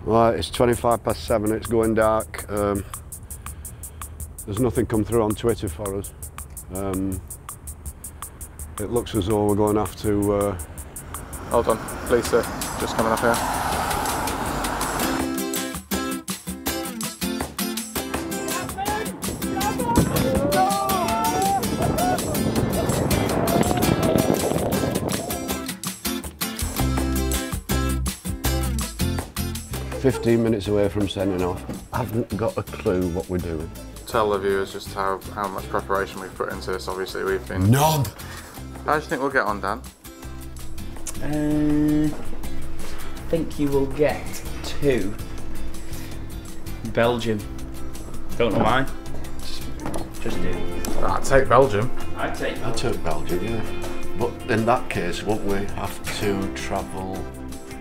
Well, it's 7:25, it's going dark. There's nothing come through on Twitter for us. It looks as though we're going to have to... Hold on, please sir, just coming up here. ...15 minutes away from sending off. I haven't got a clue what we're doing. Tell the viewers just how much preparation we've put into this. Obviously we've been... None! How do you think we'll get on, Dan? I think you will get to Belgium. Don't know why. Just do. I'd take Belgium. I'd take Belgium. I took Belgium, yeah. But in that case, won't we have to travel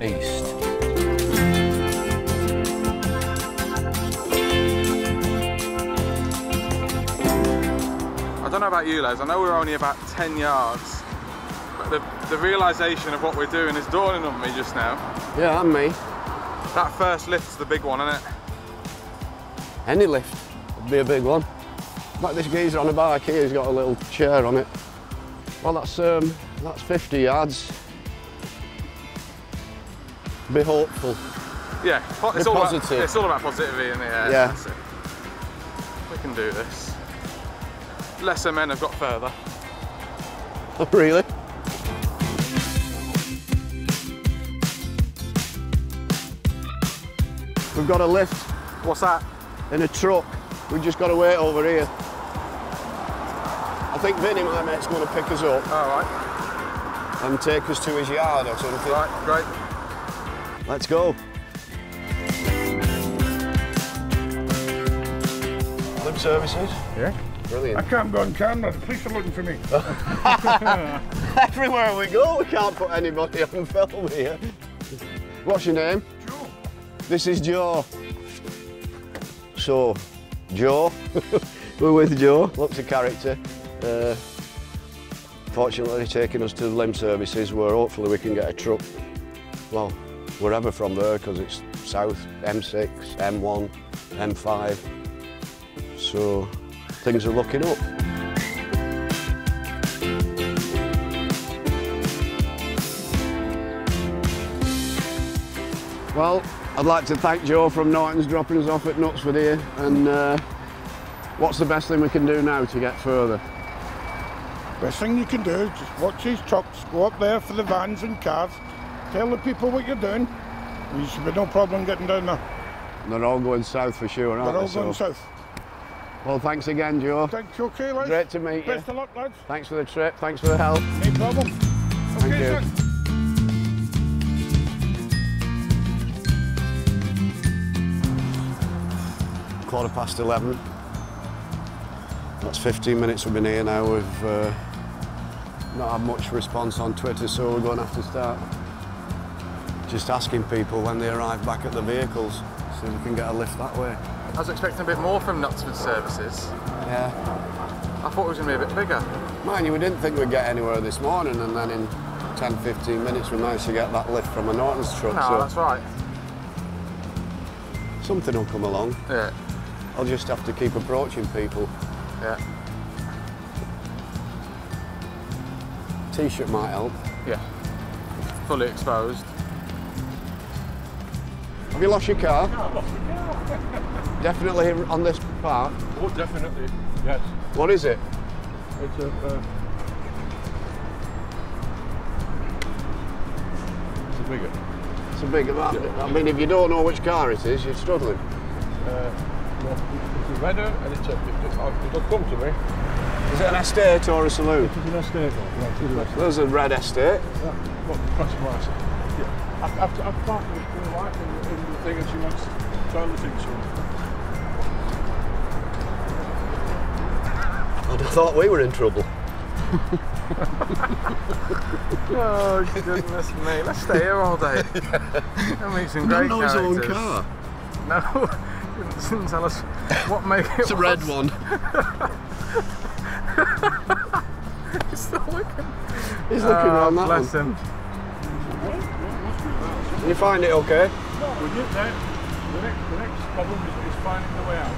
east? I don't know about you, Les. I know we're only about 10 yards. But the realisation of what we're doing is dawning on me just now. Yeah, and me. That first lift's the big one, isn't it? Any lift would be a big one. Like this geezer on a bike here, he's got a little chair on it. Well, that's 50 yards. Be hopeful. Yeah, it's Be all positive. About, it's all about positivity in the air. Yeah. That's it. We can do this. Lesser men have got further. Oh, really? We've got a lift. What's that? In a truck. We've just got to wait over here. I think Vinny, my mate's going to pick us up. All right. And take us to his yard or something. Right, great. Let's go. Lib services? Yeah. Brilliant. I can't go on camera, the police are looking for me. Everywhere we go, we can't put anybody on film here. What's your name? Joe. This is Joe. So, Joe, we're with Joe, lots of character. Fortunately taking us to the limb services where hopefully we can get a truck, well, wherever from there, because it's south, M6, M1, M5. So, things are looking up. Well, I'd like to thank Joe from Norton's dropping us off at Knutsford here. And what's the best thing we can do now to get further? Best thing you can do is just watch these trucks, go up there for the vans and cars, tell the people what you're doing, and you should be no problem getting down there. They're all going south for sure, aren't they? They're all going south. Well, thanks again, Joe. Thanks, okay, lads. Great to meet you. Best of luck, lads. Thanks for the trip, thanks for the help. No problem. Thank Okay, you. sir. 11:15. That's 15 minutes we've been here now. We've not had much response on Twitter, so we're going to have to start just asking people when they arrive back at the vehicles, so we can get a lift that way. I was expecting a bit more from Knutsford services. Yeah. I thought it was going to be a bit bigger. Mind you, we didn't think we'd get anywhere this morning, and then in 10-15 minutes we managed to get that lift from a Norton's truck. No, so that's right. something will come along. Yeah. I'll just have to keep approaching people. Yeah. T-shirt might help. Yeah. Fully exposed. Have you lost your car? No, I've lost the car. Definitely on this part. Oh, definitely, yes. What is it? It's a bigger. It's a big amount. I mean, if you don't know which car it is, you're struggling. No, it's a redder and it'll come to me. Is it an estate or a saloon? It is an estate. Yeah, it is an estate. There's a red estate. What price? Yeah. I've parked with my wife in the thing and she wants to try the thing, so. I thought we were in trouble. Oh, goodness me. Let's stay here all day. We'll meet some great know his own characters. car. No, didn't tell us what make it It's a red one. He's still looking. He's looking around that bless one. him. You find it okay? We get there. The next problem is finding the way out.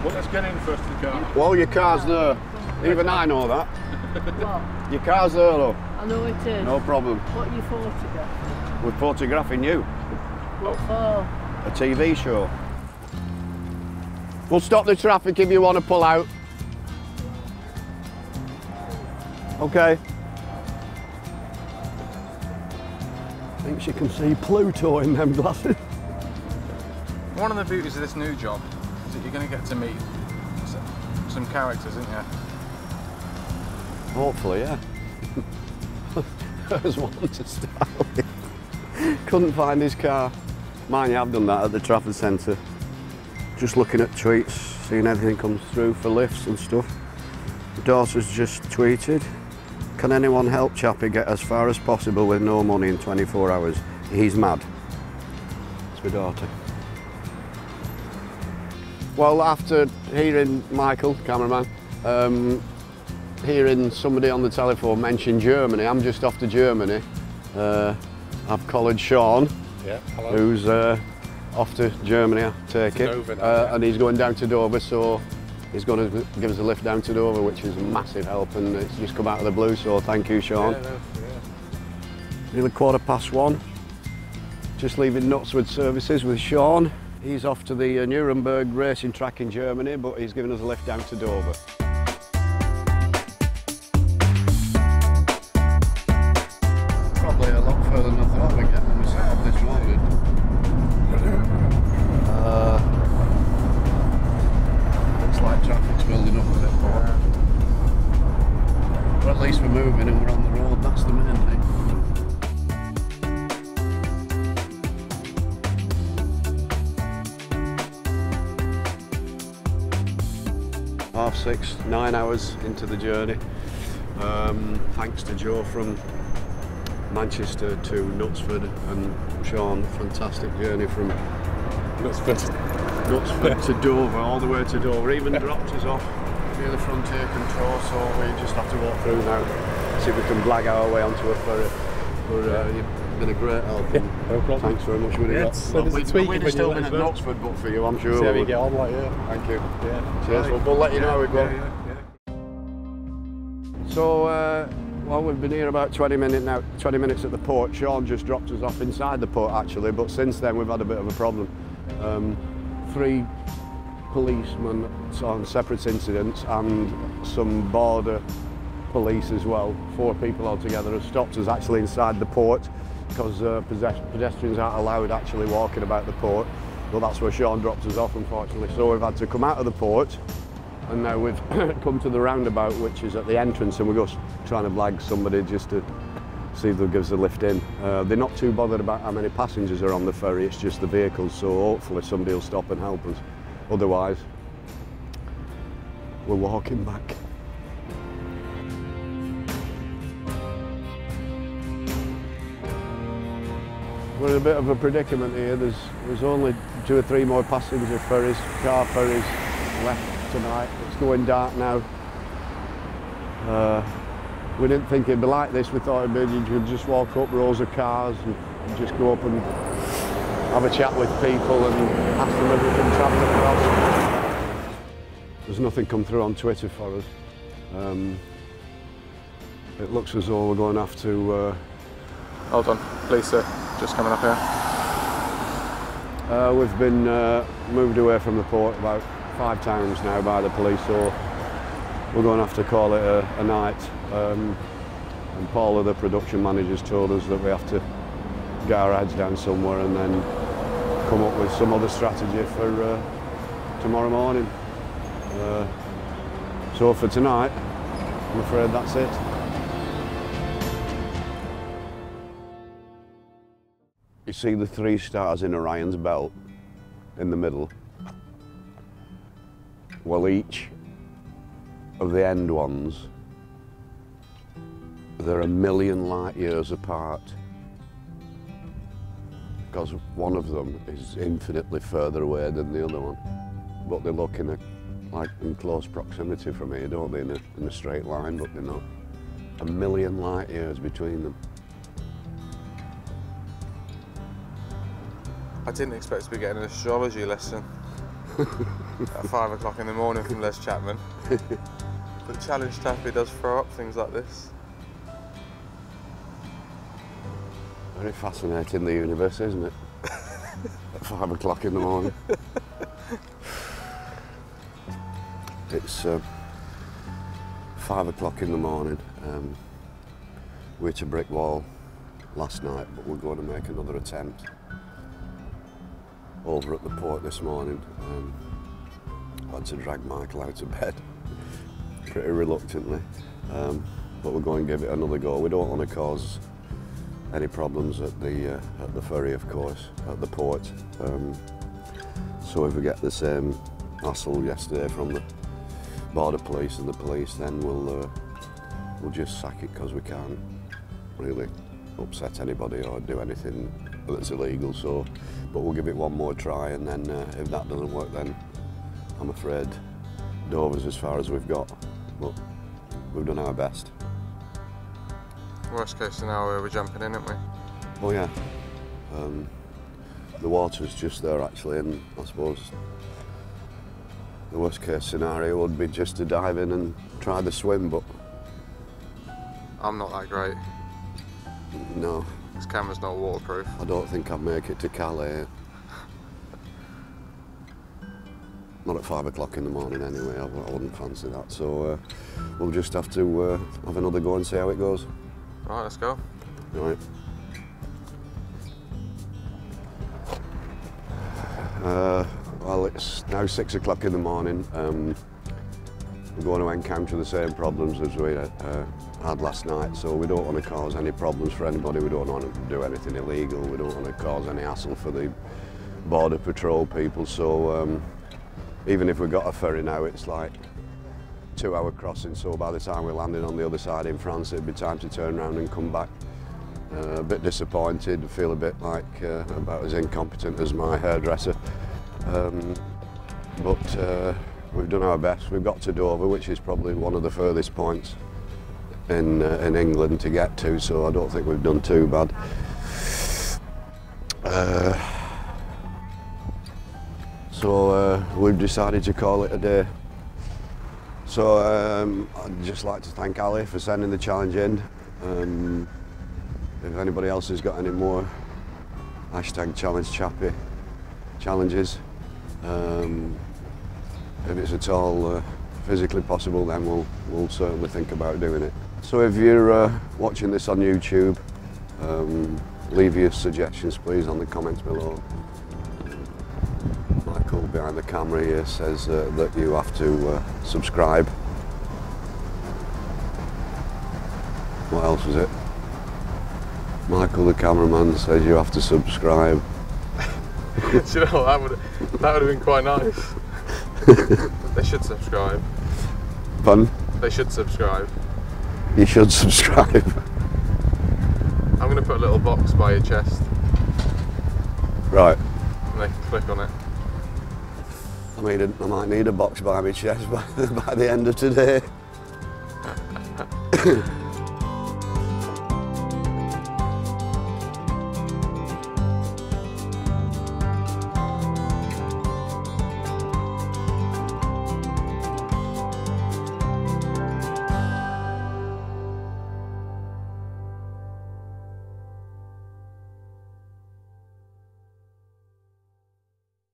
Well, let's get in first to the car. Well, your car's there. Even I know that. What? Your car's there, though. I know it is. No problem. What are you photographing? We're photographing you. What for? A TV show. We'll stop the traffic if you want to pull out. Okay. I think she can see Pluto in them glasses. One of the beauties of this new job is that you're going to get to meet some characters, isn't you? Hopefully, yeah. There's one to start with. Couldn't find his car. Mind you, I've done that at the Trafford Centre. Just looking at tweets, seeing everything comes through for lifts and stuff. My daughter's just tweeted, "Can anyone help Chappy get as far as possible with no money in 24 hours? He's mad." It's my daughter. Well, after hearing Michael, cameraman, hearing somebody on the telephone mention Germany, I'm just off to Germany. I've collared Sean, who's off to Germany, I take it, and he's going down to Dover, so he's going to give us a lift down to Dover, which is a massive help, and it's just come out of the blue, so thank you, Sean. Nearly 1:15. Just leaving Knutsford Services with Sean. He's off to the Nuremberg racing track in Germany, but he's giving us a lift down to Dover. Probably a lot further than I thought we'd get when we set up this morning. Looks like traffic's building up a bit more. But at least we're moving and we're on the road, that's the main thing. 6:30, 9 hours into the journey. Thanks to Joe from Manchester to Knutsford, and Sean, fantastic journey from Knutsford to Dover, all the way to Dover. Even dropped us off near the frontier control, so we just have to walk through now, see if we can blag our way onto a ferry. But you've been a great help. Yeah, no problem. Thanks very much. We'd have still been at Knutsford, but for you, I'm sure. See how you get on, like, yeah. Thank you. Yeah. Cheers. We'll let you know how we go. So, well, we've been here about 20 minutes now. 20 minutes at the port. Sean just dropped us off inside the port, actually, but since then we've had a bit of a problem. 3 policemen on separate incidents and some border police as well. 4 people altogether have stopped us actually inside the port because pedestrians aren't allowed actually walking about the port. Well, that's where Sean dropped us off, unfortunately. So we've had to come out of the port, and now we've come to the roundabout, which is at the entrance, and we're just trying to blag somebody just to see if they'll give us a lift in. They're not too bothered about how many passengers are on the ferry, it's just the vehicles, so hopefully somebody will stop and help us. Otherwise, we're walking back. We're in a bit of a predicament here. There's only 2 or 3 more passenger ferries, car ferries left tonight. It's going dark now. We didn't think it'd be like this. We thought it'd be you could just walk up rows of cars and just go up and have a chat with people and ask them if we can travel across. There's nothing come through on Twitter for us. It looks as though we're going to have to... Hold on, please sir. Just coming up here. We've been moved away from the port about 5 times now by the police, so we're going to have to call it a night. And Paula, the production manager's told us that we have to get our heads down somewhere and then come up with some other strategy for tomorrow morning. So for tonight, I'm afraid that's it. You see the 3 stars in Orion's belt in the middle? Well, each of the end ones, they're 1,000,000 light years apart, because one of them is infinitely further away than the other one. But they look like in close proximity from here, don't they, in a straight line, but they're not. 1,000,000 light years between them. I didn't expect to be getting an astrology lesson at 5 o'clock in the morning from Les Chapman. But Challenge Chappy does throw up things like this. Very fascinating, the universe, isn't it? At 5 o'clock in the morning. It's 5 o'clock in the morning. We hit a brick wall last night, but we're going to make another attempt. Over at the port this morning, I had to drag Michael out of bed pretty reluctantly, but we're going to give it another go. We don't want to cause any problems at the ferry, of course, at the port. So if we get the same hassle yesterday from the border police and the police, then we'll just sack it, because we can't really upset anybody or do anything that's illegal. So, but we'll give it one more try, and then if that doesn't work, then I'm afraid Dover's as far as we've got. But we've done our best. Worst case scenario, we're jumping in, aren't we? Oh yeah. The water's just there actually, and I suppose the worst case scenario would be just to dive in and try the swim, but I'm not that great. no. This camera's not waterproof. I don't think I'd make it to Calais. Not at 5 o'clock in the morning anyway, I wouldn't fancy that. So we'll just have to have another go and see how it goes. All right, let's go. All right. Well, it's now 6 o'clock in the morning. We're going to encounter the same problems as we had last night, so we don't want to cause any problems for anybody. We don't want to do anything illegal. We don't want to cause any hassle for the border patrol people. So even if we got a ferry now, it's like 2-hour crossing, so by the time we're landing on the other side in France, it'd be time to turn around and come back. A bit disappointed, feel a bit like about as incompetent as my hairdresser. But we've done our best. We've got to Dover, which is probably one of the furthest points in England to get to, so I don't think we've done too bad. So we've decided to call it a day. So I'd just like to thank Ali for sending the challenge in. If anybody else has got any more #ChallengeChappy challenges, if it's at all physically possible, then we'll certainly think about doing it. So if you're watching this on YouTube, leave your suggestions please on the comments below. Michael behind the camera here says that you have to subscribe. What else was it? Michael the cameraman says you have to subscribe. Do you know, that would have been quite nice. They should subscribe. Pardon? They should subscribe. You should subscribe. I'm going to put a little box by your chest. Right. And they can click on it. I might need a box by my chest by the end of today.